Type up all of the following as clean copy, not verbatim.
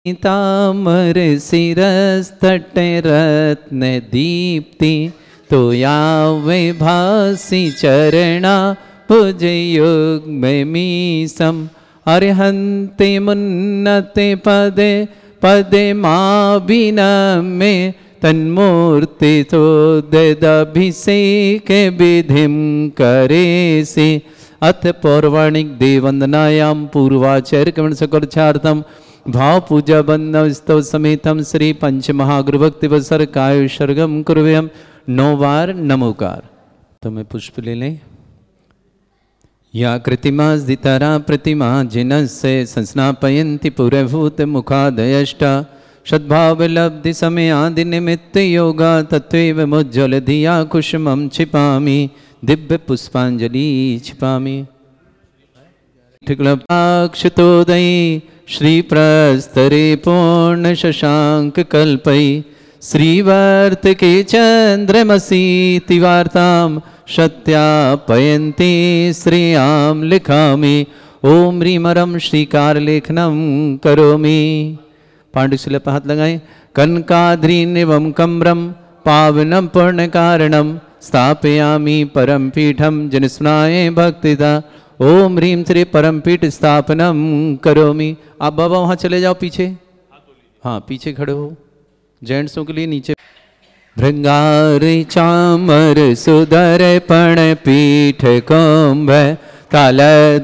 तामर शिरस्तटे रत्न दीप्ति तो यावे भासी चरणा भुजयुग्ममीशम् अर्हन्ति मुन्नते पदे पदे माभिनमे तन्मूर्ति तोदभिषेक विधिं करेसि। अथ पौर्वाणिक देववंदनायां पूर्वाचार्य कमण सकर्षार्थम भाव पूजा बंदव स्तव समेतम श्री पंचमहागुरुभक्ति वसर काय सर्गम कुर्वयम 9 बार नमोकार। तो मैं पुष्प ले लें। या कृतिमा दितारा प्रतिमा जिनस्य संस्नापयन्ति पुरभूत मुखादयष्टा सद्भावलब्धि समयादि निमित्त योगा तत्वेव मुज्ज्वल धिया कुसुमं क्षिपामि दिव्य पुष्पांजलि क्षिपामि। ठिक्लपाक्षतोदयी श्री प्रस्तरे पूर्ण शशांक कल्पै श्रीवर्त के चंद्रमसी तिवार्ताम सत्यापयन्ति श्रियां लिखामि। ओम ह्रीमरम श्रीकार लेखनम करोमि। पांडुशिला पर हाथ लगाएं। कनकाद्रीनिवं कम्रम पावनम पूर्ण कारणम स्थापयामि परम पीठम जनस्मराय भक्तिदा। ओम ह्रीं श्री परम पीठ स्थापनम करोमि। आप बाबा वहाँ चले जाओ पीछे, हाँ पीछे खड़े हो, जेंट्सों के लिए नीचे। भृंगार चामर सुदर पण पीठ कुंभ ताल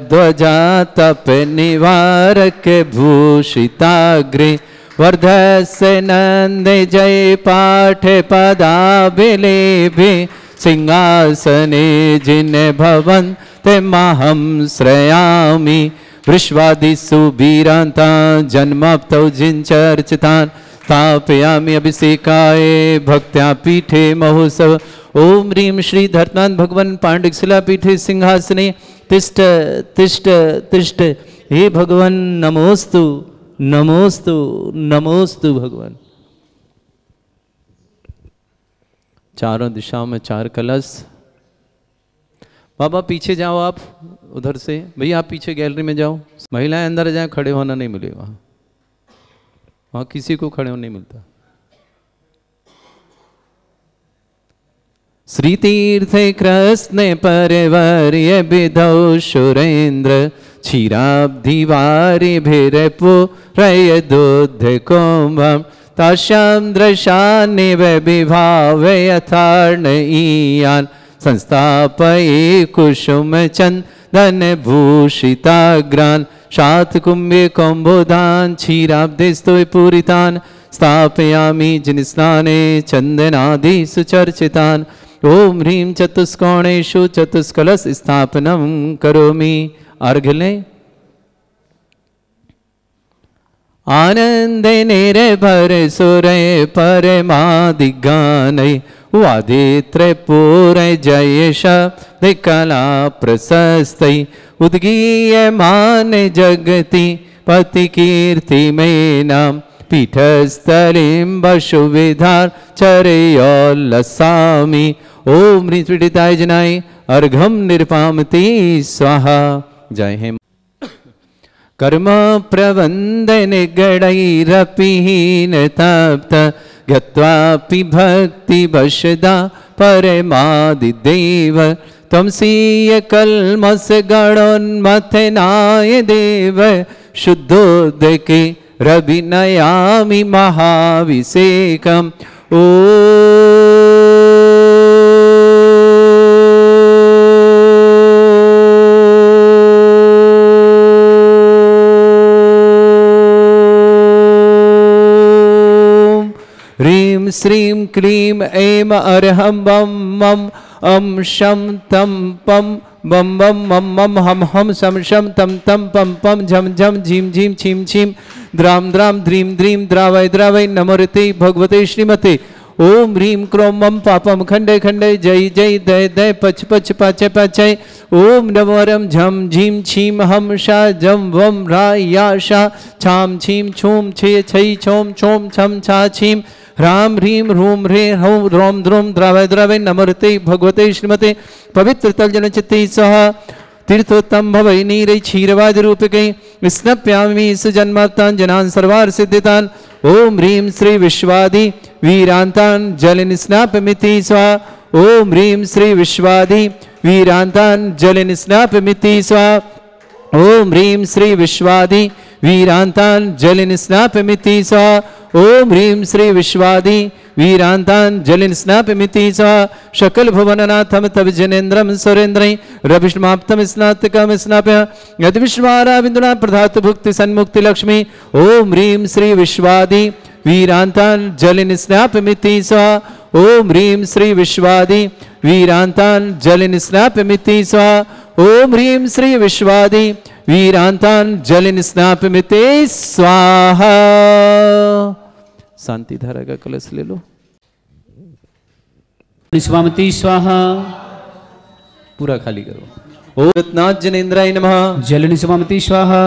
ध्वजा तप निवारक भूषिताग्रे वर्धस्य नंद जय पाठ पदाभिलेभे सिंहासने जिन भवन ते माहं श्रयामि। वृष्वादिषु वीरान्ता जन्माप्तौ जिञ्चर्चितान् स्थापयामि अभिषेकाय भक्त्या पीठे महोत्सव। ओम ह्रीं श्री धर्तान् भगवन् पाण्डुशिला पीठे सिंहासने तिष्ठ तिष्ठ तिष्ठ। हे भगवन् नमोस्तु नमोस्तु नमोस्तु भगवान। चारों दिशाओं में 4 कलश। बाबा पीछे जाओ, आप उधर से भैया आप पीछे गैलरी में जाओ। महिलाएं अंदर जाए, खड़े होना नहीं मिलेगा वहाँ, वहाँ किसी को खड़े होना नहीं मिलता। श्री तीर्थ कृष्ण परवर्य विधौ सुरेन्द्र क्षीराब्धिवारि भिरपुरय दुग्ध कुंभम ताश्याम दृशानिव विभावय यथार्णयीयान् संस्थापये कुसुम चंदन भूषिताग्रान् शातकुम्भे कुम्भोदान् क्षीराब्धिस्तु पूरितान् स्थापयामि जिनस्नाने चंदनादि सुचर्चितान्। ओम ह्रीं चतुष्कोणेषु चतुष्कलश स्थापनं करोमि। अर्घ्य लें। आनंद निर्भर सुरे परमादिगानै वादित्र पूरे जय शब्द कला प्रशस्तै उद्गीयमान जगति पति कीर्ति में नाम पीठस्थलीं वसुविधार चरयोल्लसामि। ओम ह्रीं पीडिताय जनाय अर्घम निर्पामति स्वाहा। जय हेम। कर्म प्रबंध निगडैरपिहीन तप्त गत्वापि भक्ति वशदा परमादिदेव त्वमसीय कल्मष गणोन्मथनाय देव शुद्धोदके रविनयामि महाभिषेकम्। ओ ह्रीं श्रीं क्लीं ऐं अर्हं बम मम अं शं तं पं बम बम मम मम हम हम शम शम तम तम पम पम झम झम झीम झीम छीम छीम द्राम द्राम द्रीं द्रीं द्रावय द्रावय नमोरते भगवते श्रीमते। ओम ह्रीं क्रोम मम पापम खंडे खंडे जय जय दय दय पच पच पाचय पाचय। ओम नमोरम झम झीम छीम हम शा जम वम रा या शा छाम छीम छूम छे छई छोम छोम छम छा छीम ह्राम ह्रीं ह्रूम ह्रे हूं रोम द्रोम द्रावय द्रावय नमोरते भगवते श्रीमते। पवित्र तल जन चित्ते सह तीर्थोत्तम भवै नीरै क्षीरवादिरूपकै स्नप्यामि सुजन्माप्तान् जनान् सर्वार्थ सिद्धितान् ओम ह्रीं श्री विश्वादि वीरान्तान् जलनिस्नापमिति स्वाहा ओम ह्रीं श्री विश्वादि वीरान्तान् जलनिस्नापमिति स्वाहा ओम ह्रीं श्री विश्वादि वीरान्तान् जलनिस्नापमिति स्वाहा ओम ह्रीं श्री विश्वादि वीरान्तान् जलनिस्नापमिति स्वाहा शकल भुवननाथं तव जनेन्द्रं सुरेन्द्रै रविष्माप्तं स्नातकं स्नाप्य यद विश्वाराविन्दुना प्रधातु भुक्ति सन्मुक्ति लक्ष्मी ओम ह्रीं श्री विश्वादि वीरान्तान् जलनिस्नापमिति स्वाहा ओम ह्रीं श्री विश्वादि वीरान्तान् जलनिस्नापमिति स्वाहा ओम ह्रीं श्री विश्वादि वीरान्तान् जलनिस्नापमिति स्वाहा। शांति धारा का कलश ले लो। स्वामति स्वाहा। पूरा खाली करो। ओम रत्नाथ जनेन्द्राय नमः। जलनि स्वामति स्वाहा।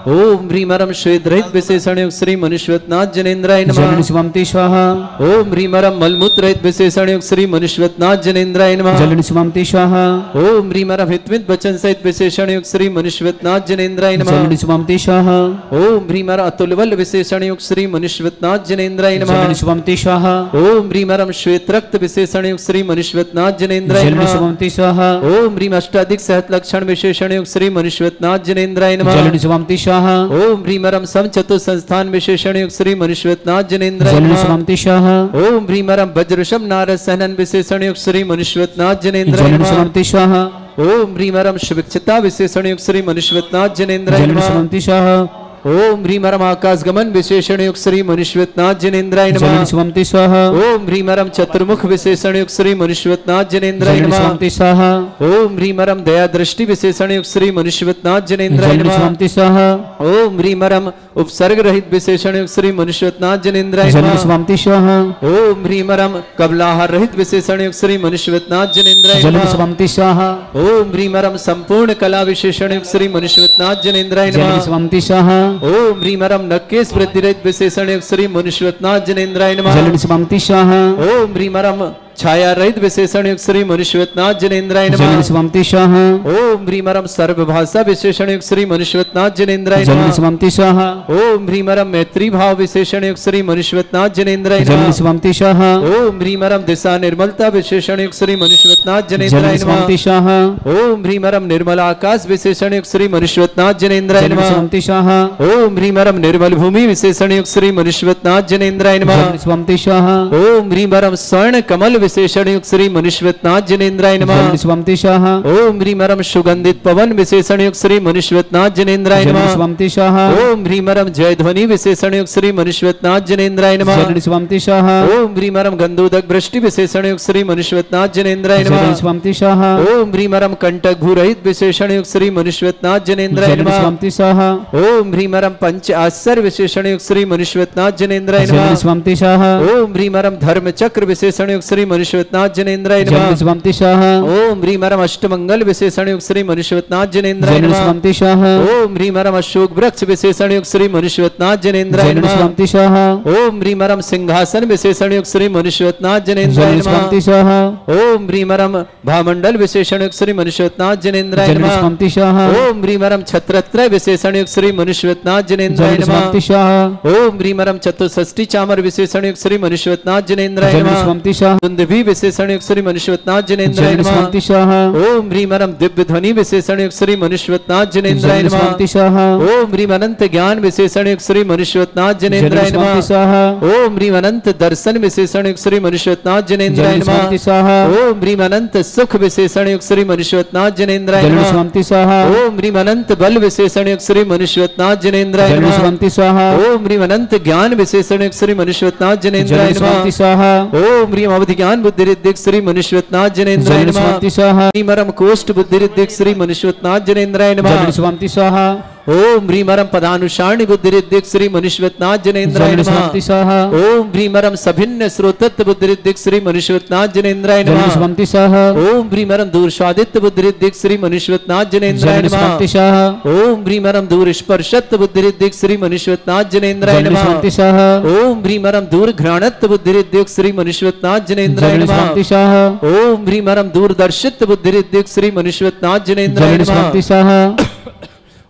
ओम ह्रीमरम श्वेतरहित विशेषण युक्त श्री मनुष्यवतनाथ जनेन्द्राय नमः। जलनि स्वामति स्वाहा। ओम ह्रीमरम मलमूत्ररहित विशेषण युक्त श्री मनुष्यवतनाथ जनेन्द्राय नमः। जलनि स्वामति स्वाहा। ओम ह्रीमरम हितमित वचन सहित विशेषण युक्त श्री मनुष्यवतनाथ जनेन्द्राय नमः। जलनि स्वामति स्वाहा। ओम ह्रीमरम अतुलबल विशेषण युक्त श्री मनुष्यवतनाथ जनेन्द्राय नमः। जलनि स्वामति स्वाहा। ओम ह्रीमरम श्वेत रक्त विशेषण युक्त श्री मनुष्यवतनाथ जनेन्द्राय जलनि नमः। स्वामति स्वाहा। ओम ह्रीम अष्टाधिक सहत लक्षण विशेषण युक्त श्री मनुष्यवतनाथ जनेन्द्राय नमः। जलनि स्वामति स्वाहा। ओम ह्रीमरम सम चतुर संस्थान विशेषण युक्त श्री मनुष्यवतनाथ जनेन्द्राय जलनि नमः। स्वामति स्वाहा। ओम ह्रीमरम वज्रशम नारद सहनन विशेषण युक्त श्री मनुष्यवतनाथ जनेन्द्राय जलनि नमः। स्वामति स्वाहा। ओम ह्रीमरम शुभिक्षता विशेषण युक्त श्री मनुष्यवतनाथ जनेन्द्राय जलनि नमः। स्वामति स्वाहा। ओम ह्रीमरम आकाश गमन विशेषण युक्त श्री मनुष्यवतनाथ जनेन्द्राय नमः। जलनि स्वामति स्वाहा। ओम ह्रीमरम चतुर्मुख विशेषण युक्त श्री मनुष्यवतनाथ जनेन्द्राय जलनि नमः। स्वामति स्वाहा। ओम ह्रीमरम दया दृष्टि विशेषण युक्त श्री मनुष्यवतनाथ जनेन्द्राय जलनि नमः। स्वामति स्वाहा। ओम ह्रीमरम उपसर्ग रहित विशेषण युक्त श्री मनुष्यवतनाथ जनेन्द्राय जलनि नमः। स्वामति स्वाहा। ओम ह्रीमरम कबलाहार रहित विशेषण युक्त श्री मनुष्यवतनाथ जनेन्द्राय जलनि नमः। स्वामति स्वाहा। ओम ह्रीमरम संपूर्ण कला विशेषण युक्त श्री मनुष्यवतनाथ जनेन्द्राय जलनि नमः। स्वामति स्वाहा। ओम ह्रीमरम नक्केश वृद्धि रहित विशेषण युक्त श्री मनुष्यवतनाथ जनेन्द्राय नमः। जलनि स्वामति स्वाहा। ओम ह्रीमरम छाया रहित विशेषण युक्त श्री मनुष्यवतनाथ जनेन्द्राय जलनि नमः। स्वामति स्वाहा। ओम ह्रीमरम सर्वभाषा विशेषण युक्त श्री मनुष्यवतनाथ जनेन्द्राय जलनि नमः। स्वामति स्वाहा। ओम ह्रीमरम मैत्री भाव विशेषण युक्त श्री मनुष्यवतनाथ जनेन्द्राय जलनि नमः। स्वामति स्वाहा। ओम ह्रीमरम दिशा निर्मलता विशेषण युक्त श्री मनुष्यवतनाथ जनेन्द्राय जलनि नमः। स्वामति स्वाहा। ओम ह्रीमरम निर्मल आकाश विशेषण युक्त श्री मनुष्यवतनाथ जनेन्द्राय जलनि नमः। स्वामति स्वाहा। ओम ह्रीमरम निर्मल भूमि विशेषण युक्त श्री मनुष्यवतनाथ जनेन्द्राय नमः। जलनि स्वामति स्वाहा। ओम ह्रीमरम स्वर्ण कमल विशेषण युक्त श्री मनुष्यवतनाथ जनेन्द्राय नमः। जलनि स्वामति स्वाहा। ओम ह्रीमरम सुगंधित पवन विशेषण युक्त श्री मनुष्यवतनाथ जनेन्द्राय जलनि नमः। स्वामति स्वाहा। ओम ह्रीमरम जय ध्वनि विशेषण युक्त श्री मनुष्यवतनाथ जनेन्द्राय नमः। जलनि स्वामति स्वाहा। ओम ह्रीमरम गंधोदक वृष्टि विशेषण युक्त श्री मनुष्यवतनाथ जनेन्द्राय जलनि नमः। स्वामति स्वाहा। ओम ह्रीमरम कंटक भूरहित विशेषण युक्त श्री मनुष्यवतनाथ जनेन्द्राय जलनि नमः। स्वामति स्वाहा। ओम ह्रीमरम पंच आश्चर्य विशेषण युक्त श्री मनुष्यवतनाथ जनेन्द्राय जलनि नमः। स्वामति स्वाहा। ओम ह्रीमरम धर्म चक्र विशेषण युक्त श्री मनुष्यवतनाथ जनेन्द्राय जलनि नमः। स्वामति स्वाहा। ओम ह्रीमरम अष्टमंगल विशेषण युक्त श्री मनुष्यवतनाथ जनेन्द्राय जलनि नमः। स्वामति स्वाहा। ओम ह्रीमरम अशोक वृक्ष विशेषण युक्त श्री मनुष्यवतनाथ जनेन्द्राय जलनि नमः। स्वामति स्वाहा। ओम ह्रीमरम सिंहासन विशेषण युक्त श्री मनुष्यवतनाथ जनेन्द्राय जलनि नमः। स्वामति स्वाहा। ओम ह्रीमरम भामंडल विशेषण युक्त श्री मनुष्यवतनाथ जनेन्द्राय जलनि नमः। स्वामति स्वाहा। ओम ह्रीमरम छत्रत्रय विशेषण युक्त श्री मनुष्यवतनाथ जनेन्द्राय जलनि नमः। स्वामति स्वाहा। ओम ह्रीमरम चतुष्षष्टि चामर विशेषण युक्त श्री मनुष्यवतनाथ जनेन्द्राय जलनि नमः। स्वामति स्वाहा। दुंदुभि विशेषण युक्त श्री मनुष्यवतनाथ जनेन्द्राय जलनि नमः। स्वामति स्वाहा। ओम ह्रीमरम दिव्य ध्वनि विशेषण युक्त श्री मनुष्यवतनाथ जनेन्द्राय जलनि नमः। स्वामति स्वाहा। ओम ह्रीम अनंत ज्ञान विशेषण युक्त श्री मनुष्यवतनाथ जनेन्द्राय जलनि नमः। स्वामति स्वाहा। ओम ह्रीम अनंत दर्शन विशेषण युक्त श्री मनुष्यवतनाथ जनेन्द्राय जलनि नमः। स्वामति स्वाहा। ओम ह्रीम अनंत सुख विशेषण युक्त श्री मनुष्यवतनाथ जनेन्द्राय जलनि नमः। स्वामति स्वाहा। ओम ह्रीम अनंत बल विशेषण युक्त श्री मनुष्यवतनाथ जनेन्द्राय जलनि नमः। स्वामति स्वाहा। ओम ह्रीम अनंत ज्ञान विशेषण युक्त श्री मनुष्यवतनाथ जनेन्द्राय जलनि स्वामति नमः। स्वाहा। ओम ह्रीम अवधि ज्ञान बुद्धि रिद्धिक श्री मनुष्यवतनाथ जनेन्द्राय जलनि नमः। स्वामति स्वाहा। ह्रीमरम कोष्ठ बुद्धि रिद्धिक श्री मनुष्यवतनाथ जनेन्द्राय नमः। जलनि स्वामति स्वाहा। ओम ह्रीमरम पदानुसारणी बुद्धिरिद्धिक श्री मनुष्यवतनाथ जनेन्द्राय नमः। स्वस्ति स्वाहा ओम ह्रीमरम सभिन्न श्रोतत्व बुद्धिरिद्धिक श्री मनुष्यवतनाथ जनेन्द्राय नमः। स्वस्ति स्वाहा ओम ह्रीमरम दूर स्वादित्य बुद्धिरिद्धिक श्री मनुष्यवतनाथ जनेन्द्राय नमः। स्वस्ति स्वाहा ओम ह्रीमरम दूर स्पर्शत्व बुद्धिरिद्धिक श्री मनुष्यवतनाथ जनेन्द्राय नमः। स्वस्ति स्वाहा ओम ह्रीमरम दूर घ्राणत्व बुद्धिरिद्धिक श्री मनुष्यवतनाथ जनेन्द्राय नमः। स्वस्ति स्वाहा ओम ह्रीमरम दूरदर्शित्व बुद्धिरिद्धिक श्री मनुष्यवतनाथ जनेन्द्राय नमः। स्वस्ति स्वाहा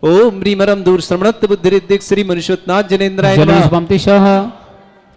ओम ह्रीमरम दूर श्रवणत्व बुद्धिरिद्धिक श्री मनुष्यवतनाथ जनेन्द्राय नमः। स्वस्ति स्वाहा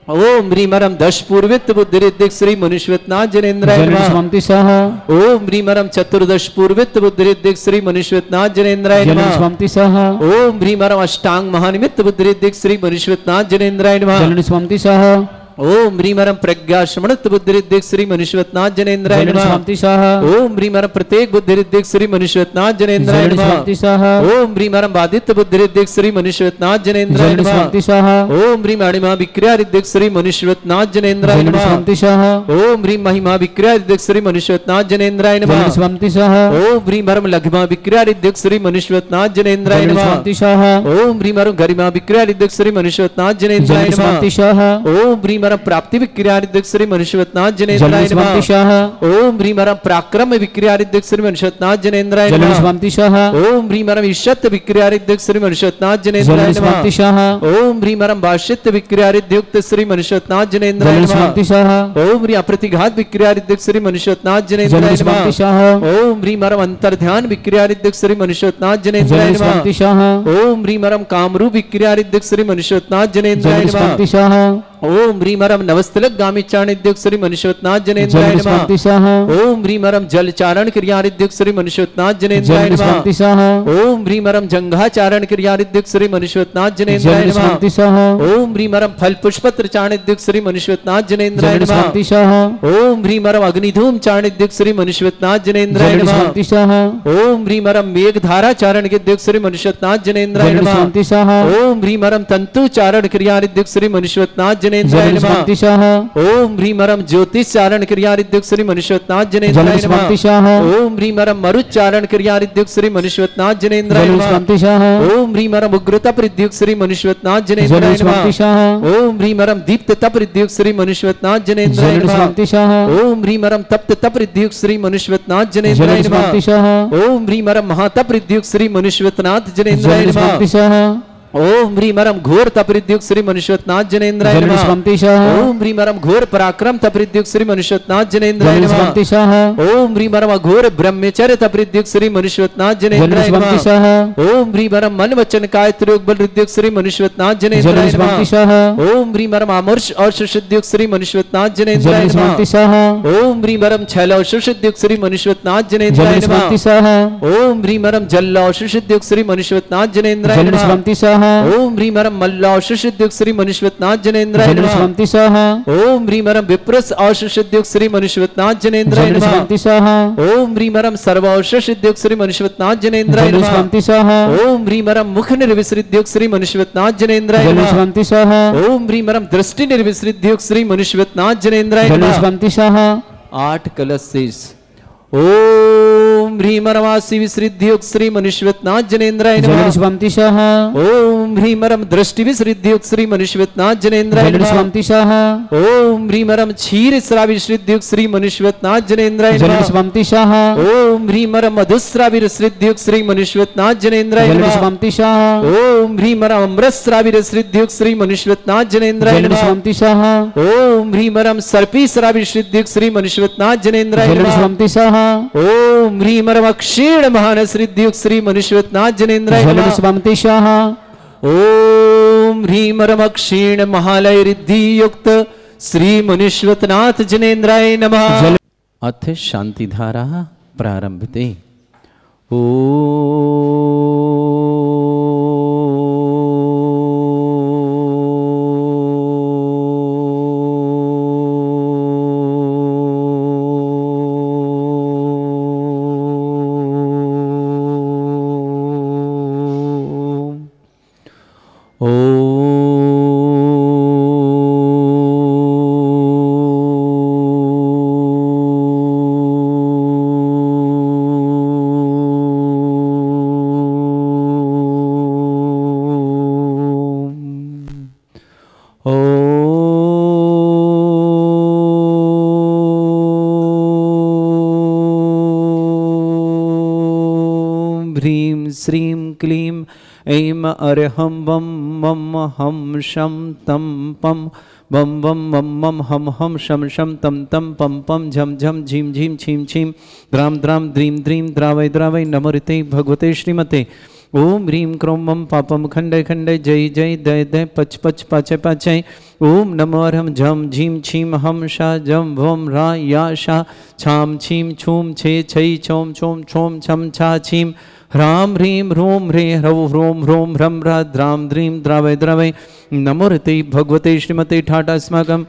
ओम ह्रीमरम दश पूर्वित्व बुद्धिरिद्धिक श्री मनुष्यवतनाथ जनेन्द्राय नमः। स्वस्ति स्वाहा ओम ह्रीमरम चतुर्दश पूर्वित्व बुद्धिरिद्धिक श्री मनुष्यवतनाथ जनेन्द्राय नमः। स्वस्ति स्वाहा ओम ह्रीमरम अष्टांग महानिमित्त बुद्धिरिद्धिक श्री मनुष्यवतनाथ जनेन्द्राय नमः। स्वस्ति स्वाहा ओम ह्रीमरम प्रज्ञा श्रवणत्व बुद्धिरिद्धिक श्री मनुष्यवतनाथ जनेन्द्राय नमः। स्वस्ति स्वाहा ओम ह्रीमरम प्रत्येक बुद्धिरिद्धिक श्री मनुष्यवतनाथ जनेन्द्राय नमः। स्वस्ति स्वाहा ओम ह्रीमरम बादित्य बुद्धिरिद्धिक श्री मनुष्यवतनाथ जनेन्द्राय नमः। स्वस्ति स्वाहा ओम ह्रीम अणिमा विक्रियारिद्धिक श्री मनुष्यवतनाथ जनेन्द्राय नमः। स्वस्ति स्वाहा ओम ह्रीम महिमा विक्रियारिद्धिक श्री मनुष्यवतनाथ जनेन्द्राय नमः। स्वस्ति स्वाहा ओम ह्रीमरम लघिमा विक्रियारिद्धिक श्री मनुष्यवतनाथ जनेन्द्राय नमः। स्वस्ति स्वाहा ओम ह्रीमरम गरिमा विक्रियारिद्धिक श्री मनुष्यवतनाथ जनेन्द्राय नमः। स्वस्ति स्वाहा ओम ह्रीमरम प्राप्ति विक्रियारिद्धिक श्री मनुष्यवतनाथ जनेन्द्राय नमः। स्वस्ति स्वाहा ओम ह्रीमरम पराक्रम विक्रियारिद्धिक श्री मनुष्यवतनाथ जनेन्द्राय नमः। स्वस्ति स्वाहा ओम ह्रीमरम ईशत विक्रियारिद्धिक श्री मनुष्यवतनाथ जनेन्द्राय नमः। स्वस्ति स्वाहा ओम ह्रीमरम भाष्यत्य विक्रियारिद्युक्त श्री मनुष्यवतनाथ जनेन्द्राय नमः। स्वस्ति स्वाहा ओम ह्री अप्रतिघात विक्रियारिद्युक्त श्री मनुष्यवतनाथ जनेन्द्राय स्वस्ति नमः। स्वाहा ओम ह्रीमरम अंतर्ध्यान विक्रियारिद्युक्त श्री मनुष्यवतनाथ जनेन्द्राय नमः। स्वस्ति स्वाहा ओम ह्रीमरम कामरूप विक्रियारिद्युक्त श्री मनुष्यवतनाथ जनेन्द्राय नमः। स्वस्ति स्वाहा ओम ह्रीमरम नवस्तलक गामिचारणिद्युक्त श्री मनुष्यवतनाथ जनेन्द्राय नमः। स्वस्ति स्वाहा ओम ह्रीमरम जलचारण क्रियारिद्युक्त श्री मनुष्यवतनाथ जनेन्द्राय नमः। स्वस्ति स्वाहा ओम ह्रीमरम जंघाचारण क्रियारिद्युक्त श्री मनुष्यवतनाथ जनेन्द्राय नमः। स्वस्ति स्वाहा ओम ह्रीमरम फल पुष्पत्र चाणिद्युक्त श्री मनुष्यवतनाथ जनेन्द्राय नमः। स्वस्ति स्वाहा ओम ह्रीमरम अग्निधूम चाणिद्युक्त श्री मनुष्यवतनाथ जनेन्द्राय नमः। स्वस्ति स्वाहा ओम ह्रीमरम मेघधारा चारण गिद्युक्त श्री मनुष्यवतनाथ जनेन्द्राय नमः। स्वस्ति स्वाहा ओम ह्रीमरम तंतु चारण क्रियारिद्युक्त श्री मनुष्यवतनाथ जनेन्द्राय नमः। स्वस्ति स्वाहा ओम ह्रीमरम ज्योतिष चारण क्रियारिद्युक्त श्री मनुष्यवतनाथ जनेन्द्राय नमः। स्वस्ति स्वाहा ओम ह्रीमरम मरुच्चारण क्रियारिद्युक्त श्री मनुष्यवतनाथ जनेन्द्राय नमः। स्वस्ति स्वाहा ओम ह्रीमरम उग्रता प्रद्युक्त श्री मनुष्यवतनाथ जनेन्द्राय स्वस्ति नमः। स्वाहा ओम ह्रीमरम दीप्त तप प्रद्युक्त श्री मनुष्यवतनाथ जनेन्द्राय नमः। स्वस्ति स्वाहा ओम ह्रीमरम तप्त तप प्रद्युक्त श्री मनुष्यवतनाथ जनेन्द्राय नमः। स्वस्ति स्वाहा ओम ह्रीमरम महातप प्रद्युक्त श्री मनुष्यवतनाथ जनेन्द्राय नमः। स्वस्ति स्वाहा ओम ह्रीमरम घोर तपरिद्युक्त श्री मनुष्यवतनाथ जनेन्द्राय नमः। स्वस्ति स्वाहा ओम ह्रीमरम घोर पराक्रम तपरिद्युक्त श्री मनुष्यवतनाथ जनेन्द्राय नमः। स्वस्ति स्वाहा ओम ह्रीमरम घोर ब्रह्मचर्य तपरिद्युक्त श्री मनुष्यवतनाथ जनेन्द्राय स्वस्ति नमः। स्वाहा ओम ह्रीमरम मन वचन काय त्रियोग बल रिद्युक्त श्री मनुष्यवतनाथ जनेन्द्राय स्वस्ति नमः। स्वाहा ओम ह्रीमरम अमर्ष और सुषुद्युक्त श्री मनुष्यवतनाथ जनेन्द्राय नमः। स्वस्ति स्वाहा ओम ह्रीमरम छल और सुषुद्युक्त श्री मनुष्यवतनाथ जनेन्द्राय नमः। स्वस्ति स्वाहा ओम ह्रीमरम जल और सुषुद्युक्त श्री मनुष्यवतनाथ जनेन्द्राय नमः। स्वस्ति स्वाहा ओम ह्रीमरम मल्ल और सुषुद्युक्त श्री मनुष्यवतनाथ जनेन्द्राय नमः। स्वस्ति स्वाहा ओम ह्रीमरम विप्रस और सुषुद्युक्त श्री मनुष्यवतनाथ जनेन्द्राय नमः। स्वस्ति स्वाहा ओम ह्रीमरम सर्व और सुषुद्युक्त श्री मनुष्यवतनाथ जनेन्द्राय नमः। स्वस्ति स्वाहा ओम ह्रीमरम मुख निर्विसृद्युक्त श्री मनुष्यवतनाथ जनेन्द्राय नमः। स्वस्ति स्वाहा ओम ह्रीमरम दृष्टि निर्विसृद्युक्त श्री मनुष्यवतनाथ जनेन्द्राय नमः। स्वस्ति स्वाहा 8 कलश शेष। ओम ह्रीमरमासी विसृद्युक्त श्री मनुष्यवतनाथ जनेन्द्राय नमः। स्वस्ति स्वाहा ओम ह्रीमरम दृष्टि विसृद्युक्त श्री मनुष्यवतनाथ जनेन्द्राय नमः। स्वस्ति स्वाहा ओम ह्रीमरम क्षीर श्रावी श्रीद्युक्त श्री मनुष्यवतनाथ जनेन्द्राय नमः। स्वस्ति स्वाहा ओम ह्रीमरम मधुश्रावी श्रीद्युक्त श्री मनुष्यवतनाथ जनेन्द्राय नमः। स्वस्ति स्वाहा ओम ह्रीमरम अमृत श्रावी श्रीद्युक्त श्री मनुष्यवतनाथ जनेन्द्राय नमः। स्वस्ति स्वाहा ओम ह्रीमरम सर्पी श्रावी श्रीद्युक्त श्री मनुष्यवतनाथ जनेन्द्राय नमः। स्वस्ति स्वाहा ओम ह्रीमरम क्षीण महान श्रीद्युक्त श्री मनुष्यवतनाथ जनेन्द्राय नमः। स्वस्ति स्वाहा ओम ह्रीमरम क्षीण महालय रिद्धि युक्त श्री मनुष्यवतनाथ जनेन्द्राय नमः। अथ शांतिधारा प्रारंभते। ओम ह्रीं श्रीं क्लीं ऐं अरहं वं मं हम शं तं पं बम बम मम मम हम हम शम शम तम तम पम पम झम झम झीम झीम छीम छीम द्राम द्राम द्रीम द्रीम द्रावय द्रावय नमोऋते भगवते श्रीमते ओम ह्रीं क्रोम मम पापम खंडय खंडय जय जय दय दय पच पच पाचय पाचय ओम नमो अर्हम झम झीम छीम हम शा जम भोम रा या शा छाम छीम छूम छे छै छोम छोम छोम छम छा छीम ह्रां ह्रीं ह्रूं ह्रे ह्रौ ह्रों ह्रों ह्रं ह्रा द्रां द्रीं द्रावय द्रावय नमोऋते भगवते श्रीमते ठाट अस्माकं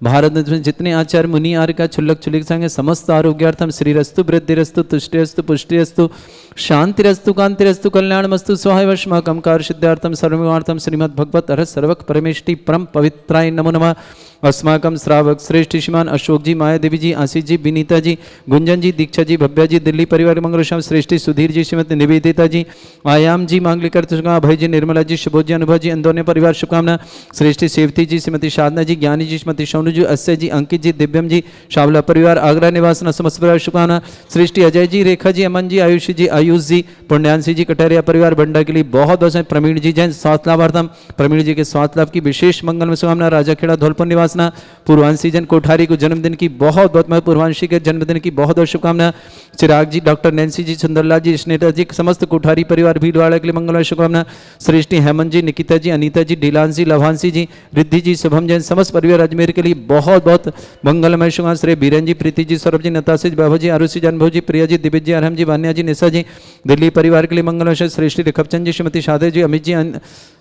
भारत में जितने आचार्य मुनि आर्य का छुल्लक छुल्लिक संग समस्त आरोग्यार्थम श्रीरस्तु वृद्धिरस्तु तुष्टिरस्तु पुष्टिरस्तु शांतिरस्तु कांतिरस्तु कल्याणमस्तु स्वाहावश्माकं कार्यसिद्धार्थम सर्वमार्थम श्रीमद्भगवत अरहत सर्वक परमेष्टि परम पवित्राय नमो नमः। अस्माकं श्रावक श्रेष्ठ श्रीमान अशोक जी, माया देवी जी, आशीष जी, विनीता जी, गुंजन जी, दीक्षा जी, भव्या जी, दिल्ली परिवार मंगलश्याम श्रेष्ठी, सुधीर जी, श्रीमती निवेदिता जी, आयाम जी, मांगलिकर अभय जी, निर्मला जी, शुभोज जी, अनुभव जी, अंदोने परिवार शुभकामना, श्रेष्ठी सेवती जी, श्रीमती साधना जी, ज्ञानी जी, श्रीमती सोनू जी, अस्य जी, अंकित जी, दिव्यम जी, शावला परिवार आगरा निवासन समस्त परिवार शुभकामना, श्रेष्ठी अजय जी, रेखा जी, अमन जी, आयुषी जी, आयुष जी, पुण्यांशी जी, कटरिया परिवार बंडा के लिए बहुत बहुत प्रवीण जी जैन स्वास्थ्य लाभार्थम, प्रवीण जी के स्वास्थ्य लाभ की विशेष मंगल में शुभकामना, राजा खेड़ा धौलपुर निवासना, पूर्वांशी जन कोठारी को जन्मदिन की बहुत बहुत मैं पूर्वांशी के जन्मदिन की बहुत बहुत शुभकामना, चिराग जी, डॉक्टर नैन्सी जी, सुंदरलाल जी, स्नेता जी, समस्त कोठारी परिवार भीलवाड़ा के लिए मंगलमय शुभकामना, श्रेष्ठी हेमंत जी, निकिता जी, अनीता जी, ढीलांशी, लभांशी जी, रिद्धि जी, शुभम जैन समस्त परिवार अजमेर के लिए बहुत बहुत मंगलमय शुभकामना, श्री बीरन जी, प्रीति जी, सौरभ जी, नताशी जी, बाबू जी, आरुषि जी, अनुभव जी, प्रिया जी, दिव्य जी, अरहम जी, वान्या जी, निशा जी, दिल्ली परिवार के लिए मंगलमय, श्रेष्ठी रेखपचंद जी, श्रीमती शादे जी, अमित जी,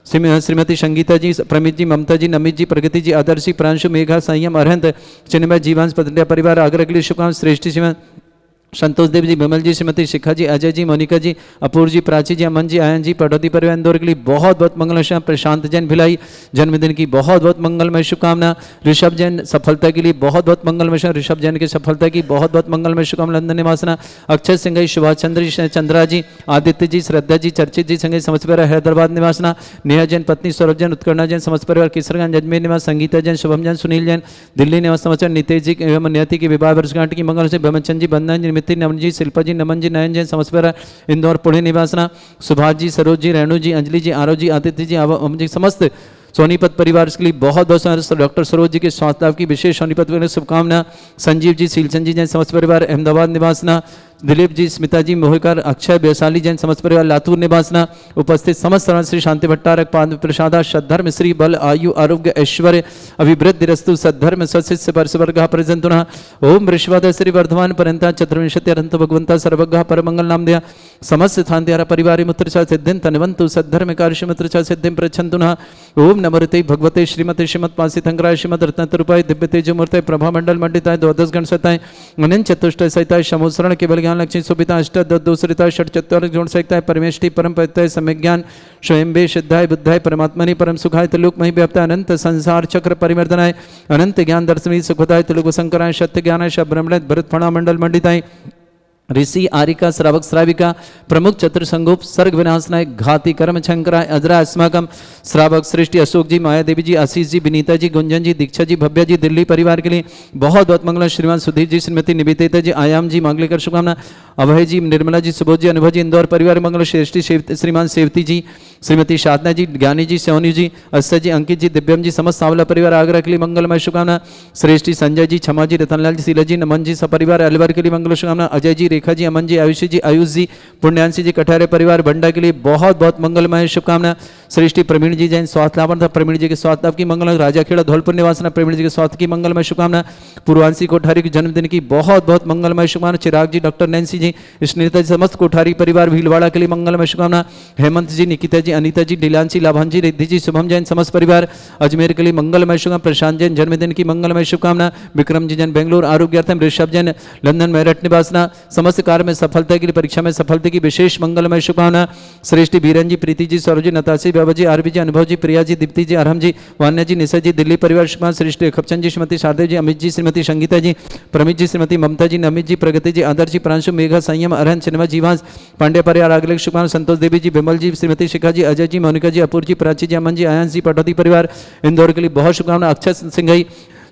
श्रीमती संगीता जी, प्रमित जी, ममता जी, नमित जी, प्रगति जी, आदर्श जी, प्रांशु, मेघा, संयम, अरहंत, चिन्मय, जीवांश पत्रिया परिवार आगरा के लिए शुभकामना, श्रेष्ठी श्रीमती संतोष देव जी, विमल जी, श्रीमती शिखा जी, अजय जी, मोनिका जी, अपूर्व जी, प्राची जी, अमन जी, आयन जी, पटौती परिवार इंदौर के लिए बहुत बहुत मंगलमय, प्रशांत जैन भिलाई जन्मदिन की बहुत बहुत मंगलमय शुभकामना, ऋषभ जैन सफलता के लिए बहुत बहुत मंगलमय, ऋषभ जैन की सफलता की बहुत बहुत मंगलमय शुभकामना, लंदन निवासना, अक्षय सिंह, सुभाष चंद्र चंद्रा जी, आदित्य जी, श्रद्धा जी, चर्चित जी, संघ समस्त परिवार हैदराबाद निवासना, नेहा जैन पत्नी, सौरभ जैन, उत्कर्णा जैन समस्त परिवार किशोरगंज अजमेर निवास, संगीता जैन, शुभम जैन, सुनील जैन दिल्ली निवास समाचार, नितेश जी एवं नियति की विवाह वर्षगांठ की मंगल से भ्रमचंद जी, बंदन जी, निमित्ति, नमन जी, शिल्पा जी, नमन जी, नयन जैन समस्त परिवार इंदौर पुणे निवासना, सुभाष जी, सरोज जी, रेणु जी, अंजलि जी, आरव जी, आदित्य जी, अवम जी, समस्त सोनीपत परिवार के लिए बहुत बहुत डॉक्टर सरोज जी के स्वास्थ्य लाभ की विशेष सोनीपत में शुभकामना, संजीव जी, सीलचंद जी जैन समस्त परिवार अहमदाबाद निवासना, दिलीप जी, स्मिता जी, मोहिकर, अक्षय, वैशाली जैन समस्त परिवार लातूर निवासना, उपस्थित समस्त श्री शांति भट्टारक पाद प्रसादा सद्धर्म श्री बल आयु आरोग्य ऐश्वर्य अभिवृद्धि रस्तु सद्धर्म सशिष्य परसवर्ग प्रजंतुना ओम ऋषवाद श्री वर्धमान पर्यंता चतुर्विंशति अनंत भगवंता सर्वज्ञ परमंगल नाम दया समस्त स्थान परिवार मुत्र सिद्धिं तनवंतु सद्धर्म कार्य मुत्र सिद्धिं प्रच्छन्तुना ओम नमोते भगवते श्रीमते श्रीमत्पासितंगराय श्रीमद रत्नतरूपाय दिव्य तेजोमूर्ते प्रभा मंडल मंडिताय द्वादश गण सताय अनंत चतुष्ट सहिताय शमोसरण केवल ज्ञान लक्ष्मी सुपिता अष्ट दूसरिता षट चत्वार गुण सहिताय परमेष्टि परम पवित्राय सम्यक ज्ञान स्वयंभे सिद्धाय बुद्धाय परमात्मनि परम सुखाय त्रिलोकमयि व्याप्ताय अनंत संसार चक्र परिवर्तनाय अनंत ज्ञान दर्शनी सुखदाय त्रिलोक शंकराय सत्य ज्ञानाय ब्रह्मणय भरत फणा मंडल मंडिताय ऋषि आरिका श्रावक श्राविका प्रमुख चतुर्संगोप सर्ग विनाशनाय घाती कर्म शंकराय अजरा अस्माकम श्रावक सृष्टि अशोक जी, माया देवी जी, आशीष जी, विनीता जी, गुंजन जी, दीक्षा जी, भव्या जी, दिल्ली परिवार के लिए बहुत बहुत मंगल, श्रीमान सुधीर जी, श्रीमती निवेदिता जी, आयाम जी, मांगलिकर शुभकामना, अभय जी, निर्मला जी, सुबोध जी, अनुभव जी, इंदौर परिवार मंगल, श्रेष्ठी श्रीमान सेवती जी, श्रीमती साधना जी, ज्ञानी जी, सोनी जी, अस्य जी, अंकित जी, दिव्यम जी, समस्त सावला परिवार आगरा के लिए मंगलमय शुभकामना, श्रेष्ठी संजय जी, क्षमा जी, रतनलाल जी, शीला जी, नमन जी, सपरिवार अलवर के लिए मंगल शुभकामना, अजय जी, रेखा जी, अमन जी, आयुषी जी, आयुष जी, पुण्यांशी जी, कठारे परिवार बंडा के लिए बहुत बहुत मंगलमय शुभकामना, श्रेष्ठी प्रवीण जी जैन स्वास्थ्य लाभ था, प्रवीण जी के स्वास्थ्य लाभ की मंगल, राजा खेड़ा धौलपुर निवासना, प्रवीण जी के स्वास्थ्य की मंगलमय शुभकामना, पूर्वांशी कोठारी के जन्मदिन की बहुत बहुत मंगलमय शुभकामना, चिराग जी, डॉक्टर नैन्सी जी, स्नेता जी, समस्त कोठारी परिवार भीलवाड़ा के लिए मंगलमय शुभकामना, हेमंत जी, निकिता जी, अनीता जी, ढीलांशी, लाभान जी, रिद्धि जी, शुभम जैन समस्त परिवार अजमेर के लिए मंगलमय शुभकामना, प्रशांत जैन जन्मदिन की मंगलमय शुभकामना, विक्रम जी जैन बेंगलुरु आरोग्यार्थम, ऋषभ जैन लंदन मेरठ निवासना, समस्त कार्य में सफलता के लिए परीक्षा में सफलता की विशेष मंगलमय शुभकामना, श्रेष्ठी बीरन जी, प्रीति जी, सौरभ जी, नताशी बाबा जी, आरबी जी, अनुभव जी, प्रिया जी, दीप्ति जी, अरहम जी, वान्या जी, निशा जी, दिल्ली परिवार शुक्मान, श्रेष्ठ खपचंद जी, श्रीमती शारदेव जी, अमित जी, श्रीमती संगीता जी, प्रमित जी, श्रीमती ममता जी, नमित जी, प्रगति जी, आदर्श जी, प्रांशु, मेघा, संयम, अरहन, चिन्मय, जीवांश, पांडे परिवार आगले शुक्मान, संतोष देवी जी, विमल जी, श्रीमती शिखा जी, अजय जी, मोनिका जी, अपूर जी, प्राची जी, अमन जी, आयन जी, पटौती परिवार इंदौर के लिए बहुत शुभकामना। अक्षय सिंघई,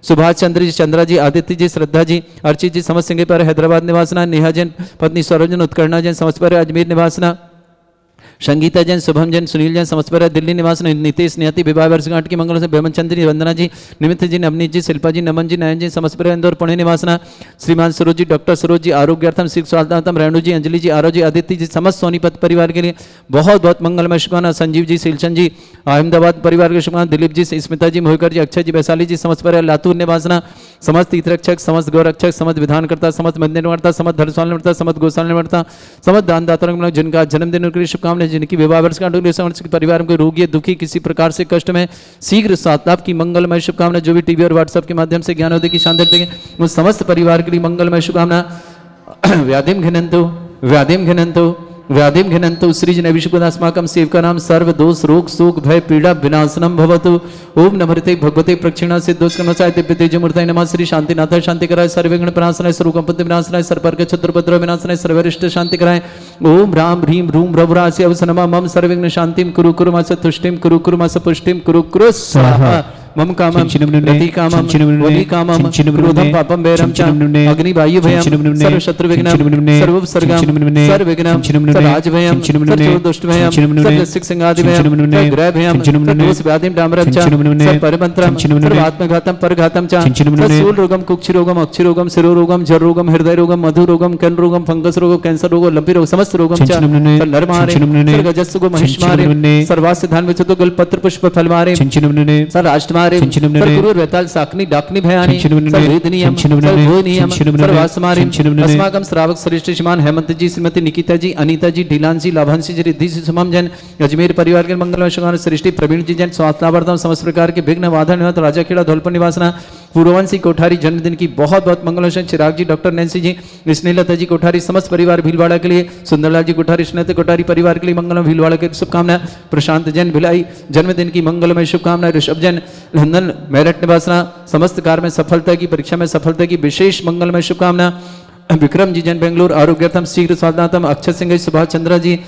सुभाष चंद्र जी, चंद्रा जी, आदित्य जी, श्रद्धा जी, अर्चित जी, समस्त सिंह पर हैदराबाद निवासना, नेहा जैन पत्नी सौरभ जैन, उत्कर्णा जैन, समस्त पर अजमेर निवासना, संगीता जैन, शुभम जैन, सुनील जैन, समस्त पर दिल्ली निवास, नीतीश नियति, विवाह वर्षगांठ की मंगलों से बेमन चंद्र जी, वंदना जी, निमित जी, नवनीत जी, शिल्पा जी, नमन जी, नयन जी, समस्त पर इंदौर पुणे निवासना, श्रीमान सरोज जी, डॉक्टर सरोज जी, आरोग्यार्थम, सिख स्वास्थ्यार्थम, रेणु जी, अंजलि जी, आरो जी, आदित्य जी, समस्त सोनीपत परिवार के लिए बहुत बहुत मंगलमय शुभकामना। संजीव जी, सिलचंद जी, अहमदाबाद परिवार के शुभकामना, दिलीप जी, स्मिता जी, मोहिकर जी, अक्षय जी, वैशाली जी, समस्त पर लातूर निवासना, समस्त तीर्थरक्षक, समस्त गौरक्षक, समस्त विधानकर्ता, समस्त मंदिर निवर्ता, समस्त धर्मशाला निवर्ता, समस्त गौशाला निवर्ता, समस्त दान दाताओं जिनका जन्मदिन उनके लिए शुभकामनाएं, जिनकी विवाह वर्ष के परिवार के रोगी दुखी किसी प्रकार से कष्ट में शीघ्र स्वास्थ्य लाभ की मंगलमय शुभकामना। जो भी टीवी और व्हाट्सएप के माध्यम से ज्ञानोदय की शांति देंगे उन समस्त परिवार के लिए मंगलमय शुभकामना। व्याधिम घिनंतु व्याधिम घिनंतु व्याधिम घिनंतु सृजन अभिषेकदास्माकं सेवका नाम सर्व दोष रोग शोक भय पीड़ा विनाशनम भवतु। ओम नमः भगवते प्रक्षिणा सिद्धोस्कमसाय दिव्य तेजमूर्ताय नमः। श्री शांतिनाथाय शांति कराय, सर्वविघ्न विनाशनाय, सर्वसंपत्ति विनाशनाय, सर्ववर्ग चतुर्भद्र विनाशनाय, सर्वरिष्ट शांति कराय। ओम राम ह्रीम रूम रघुरास्य अवसनमा मम सर्वविघ्न शांतिम कुरु कुरु मास तुष्टिम कुरु कुरु मास पुष्टिम कुरु कुरु स्वाहा। मम कामं रति कामं वदि कामं क्रोधं पापं वैरं च अग्नि वायु भयं सर्व शत्रु विघ्नं सर्व उपसर्गं सर्व विघ्नं सर्वराज भयं सर्व दुष्ट भयं सर्व सिक संगादि भयं ग्रह भयं दोष व्याधिं डामरं च सर्व परमंत्रं सर्व आत्मघातं परघातं च सूल रोगं कुक्षि रोगं अक्षि रोगं शिरो रोगं जर रोगं हृदय रोगं मधु रोगं कर्ण रोगं फंगस रोगं कैंसर रोगं लंपी रोग समस्त रोगं च नरमारे सर्गजस्सु महिष्मारे सर्वास्य धान विचतो गल पत्र पुष्प फलमारे सर्व सर्वगुरु वेताल साकनी डाकनी भयानी सर्वेदनीयम सर्वोनियम सर्वासमारिम अस्माकं श्रावक श्रेष्ठ श्रीमान हेमंत जी, श्रीमती निकिता जी, अनीता जी, ढीलान जी, लाभांशी जी, रिद्धि जी, सुमम जैन, अजमेर परिवार के मंगलमय शुभकामना। सृष्टि प्रवीण जी जैन, स्वास्थ्यवर्धन समस्त प्रकार के विघ्न बाधा निवारण राजा खेड़ा धौलपुर निवासना। पूर्ववंशी कोठारी जन्मदिन की बहुत बहुत मंगलमय। चिराग जी, डॉक्टर नैन्सी जी, स्नेहलता जी कोठारी, समस्त परिवार भीलवाड़ा के लिए। सुंदरलाल जी कोठारी, स्नेहत कोठारी परिवार के लिए मंगलमय भीलवाड़ा के शुभकामना। प्रशांत जैन भिलाई जन्मदिन की मंगलमय शुभकामना। ऋषभ जैन लंदन मेरठ निवासना, समस्त कार्य में सफलता की, परीक्षा में सफलता की विशेष मंगलमय शुभकामना। विक्रम जी जैन बेंगलुर आरोग्यर्थम शीघ्र स्वास्थ्यम। अक्षय सिंह, सुभाष चंद्रा जी,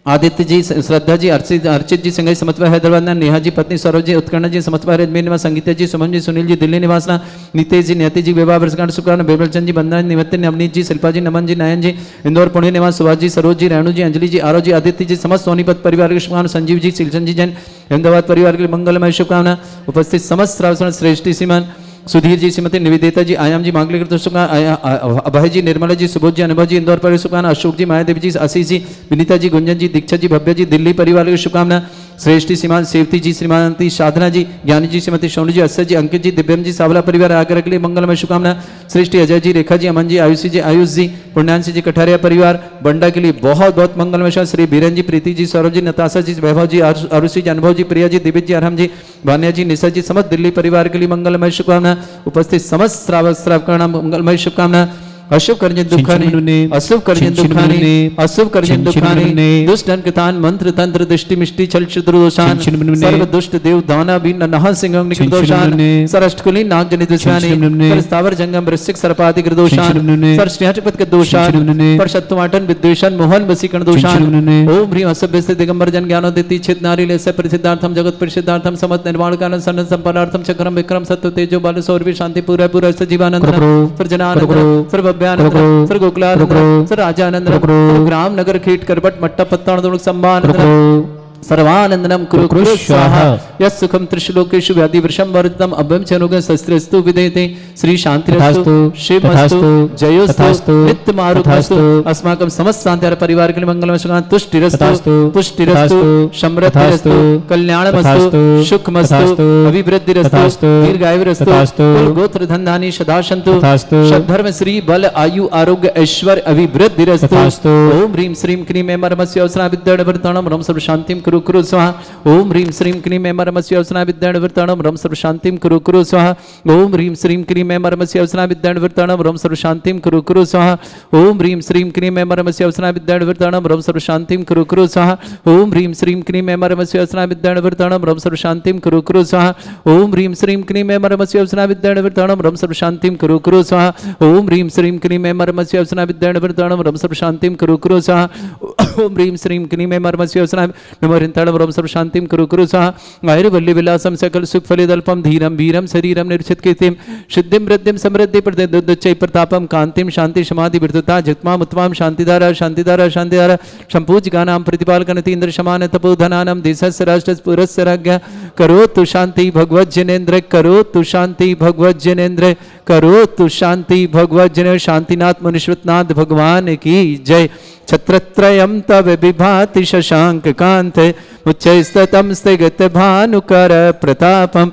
आदित्य जी, श्रद्धा जी, अर्चित जी, सिंघई समत्वा हैदराबाद, नेहा जी पत्नी सरोज जी, उत्कर्ण जी समत्वा अजमेर निवास, संगीता जी, सुमन जी, सुनील जी दिल्ली निवासना, नीतेश जी, नियति जी विवाह वर्षगांठ शुक्रान, बेबलचंद जी, बंदना जी, निमित्त नवनीत जी, शिल्पा जी, नमन जी, नयन जी इंदौर पुणे निवास, सुभाष जी, सरोज जी, रेणु जी, अंजलि जी, आरो जी, आदित्य जी, समस्त सोनीपत परिवार के शुभकामना। संजीव जी, सिलचंद जी जैन अहमदाबाद परिवार के लिए मंगलमय शुभकामना। उपस्थित समस्त श्रावण श्रेष्ठ श्रीमान सुधीर जी, श्रीमती निवेदिता जी, आयाम जी, मांगलिक अभय जी, निर्मला जी, सुबोध जी, अनुभव जी इंदौर परिवार शुभकामना। अशोक जी, मायादेवी जी, आशीष जी, विनीता जी, गुंजन जी, दीक्षा जी, भव्य जी दिल्ली परिवार की शुभकामना। श्रेष्ठी श्रीमान सेवती जी, श्रीमती साधना जी, ज्ञानी जी, श्रीमती सोनू जी, अक्षय जी, अंकित जी, दिव्यम जी, सावला परिवार आकर के लिए मंगलमय शुभकामना। श्रेष्ठी अजय जी, रेखा जी, अमन जी, आयुषी जी, आयुष जी, पुण्यांशी जी, कठारिया परिवार बंडा के लिए बहुत बहुत मंगलमय। श्री बीरन जी, प्रीति जी, सौरभ जी, नताशा जी, वैभव जी, अरुषि जी, अनुभव जी, प्रिया जी, दिव्य जी, अरहम जी, भान्या जी, निशा जी, समस्त दिल्ली परिवार के लिए मंगलमय शुभकामना। उपस्थित समस्त श्रावक मंगलमय शुभकामना। अशुभ कर्जन दुखानी, अशुभ कर्जन दुखानी, अशुभ कर्जन दुखानी, दुष्ट अंकतान मंत्र तंत्र दृष्टि मिष्टि छल क्षुद्र दोषान, सर्व दुष्ट देव दाना भी नह सिंह निकट दोषान, सर अष्टकुली नाग जनित दुष्टानि, सर स्थावर जंगम वृश्चिक सर्पादि दोषान, सर स्नेहपत के दोषान, पर शत्रुमाटन विद्वेषण मोहन वसीकरण दोषान। ओम ह्रीम असभ्य से दिगंबर जन ज्ञानोदिति चित नारी लेस्य परिसिद्धार्थम जगत परिसिद्धार्थम समस्त निर्माण कारण सन्न संपन्नार्थम चक्रम विक्रम सत्य तेजो बल सौरभि शांति पूरा पूरा सजीवानंद सर्जनानंद सर्व सर गोकुलानंद सर राजानंद ग्राम नगर खेट करबट मट्टा पत्ता सम्मान सर्वानंदनम कुरु कुरु स्वाहा। यस् सुखम त्रिशलोकेषु व्याधि वृषम वर्धितम अभ्यम चनुग शस्त्रस्तु विदेते। श्री शांतिरस्तु शिवमस्तु जयोस्तु नित्यमारुतस्तु। अस्माकं समस्त शांति परिवार के लिए मंगलमय शुभकामना। तुष्टिरस्तु पुष्टिरस्तु समृद्धिरस्तु कल्याणमस्तु सुखमस्तु अभिवृद्धिरस्तु दीर्घायुरस्तु गोत्र धन धान्य सदा सन्तु। धर्म श्री बल आयु आरोग्य ऐश्वर्य अभिवृद्धिरस्तु। ओम ह्रीं श्रीं क्रीं ऐं परमस्य अवसरा विद्याणं रम सर्व शांतिं कुरु कुरु स्वाहा। ओम ह्रीं श्रीं क्लीं ऐं मरमस्य अवसना विद्याण वर्ताणम रम सर्व शांतिम कुरु कुरु स्वाहा। ओम ह्रीं श्रीं क्लीं ऐं मरमस्य अवसना विद्याण वर्ताणम रम सर्व शांतिम कुरु कुरु स्वाहा। ओम ह्रीं श्रीं क्लीं ऐं मरमस्य अवसना विद्याण वर्ताणम रम सर्व शांतिम कुरु कुरु स्वाहा। ओम ह्रीं श्रीं क्लीं ऐं मरमस्य अवसना विद्याण वर्ताणम रम सर्व शांतिम कुरु कुरु स्वाहा। ओम ह्रीं श्रीं क्लीं ऐं मरमस्य अवसना विद्याण वर्ताणम रम सर्व शांतिम कुरु कुरु स्वाहा। ओम ह्रीं श्रीं क्लीं ऐं मरमस्य अवसना विद्याण वर्ताणम रम सर्व शांतिम कुरु कुरु स्वाहा। ओम ह्रीं श्रीं क्लीं ऐं मरमस्य अवसना नमोरिंताणम रम सर्व शांतिम कुरु कुरु स्वाहा। आयुर्वल्ली विलासम सकल सुख फलिदल्पम धीरम वीरम शरीरम निर्चित कीर्तिम सिद्धिम वृद्धिम समृद्धि प्रदुच्चै प्रतापम कांतिम शांति समाधि विरतता जगत्माम उत्तमाम शांतिधारा शांतिधारा शांतिधारा संपूज्यकानां प्रतिपालकनतीन्द्र शमान तपोधनानां देशस्य राष्ट्रस्य पुरस्य राज्ञ करोतु शांति भगवज्जनेन्द्र करोतु शांति भगवज्जनेन्द्र करोतु शांति भगवज्जनेन्द्र। शांतिनाथ मुनीश्वरनाथ भगवान की जय। छत्रत्रयं तव विभाति शशांक कांत उच्चैस्ततं स्थिगत भानुकर प्रतापम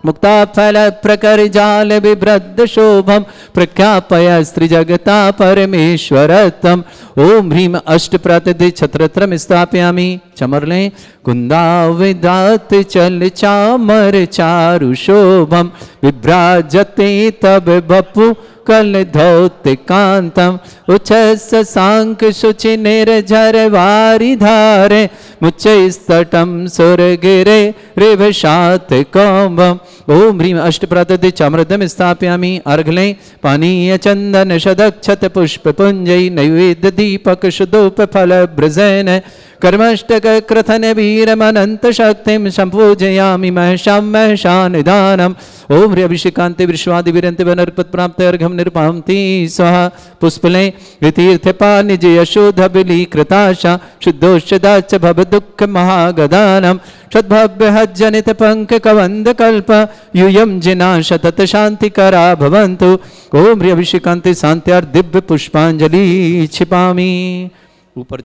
मुक्ताफल प्रकर जाल बिभ्रद शोभम प्रख्यापय स्त्री जगता परमेश्वरतम। ओम ह्रीं अष्ट प्रतिदि छत्रत्रम स्थापयामि। चमर लें कुंदा विदात चल चामर चारु शोभम विभ्राजते तब बपु कल धौत कांतम उच्चस सांक शुचि निर्झर वारी धारे मुच्चैस्तटम सुरगिरे रिभशात कौंभम। ओम ह्रीं अष्ट प्रतिदि चामृतम स्थापयामि। अर्घलें पानीय चंदन शदक्षत पुष्प पुंजै नैवेद्य दीपक शुद्धोप फल ब्रजैन कर्मष्टक क्रथन वीरमनंत शक्तिम संपूजयामि महशां महशानिदानम। ओम ह्रीं अभिषेकांते विश्वादि विरंति वनर्पत प्राप्त अर्घम निरपामति स्वाहा। पुष्पलें तीर्थ पानिज यशोध बिली कृताशा शुद्धोषदाच भव दुख महागदानम सद्भव्य हज्जनित पंक कवंद कल्प यूयम जिना शतत शांति करा भवन्तु। ओम ह्रीं अभिषेकांते शांत्यार्थ दिव्य पुष्पांजलि क्षिपामि। ऊपर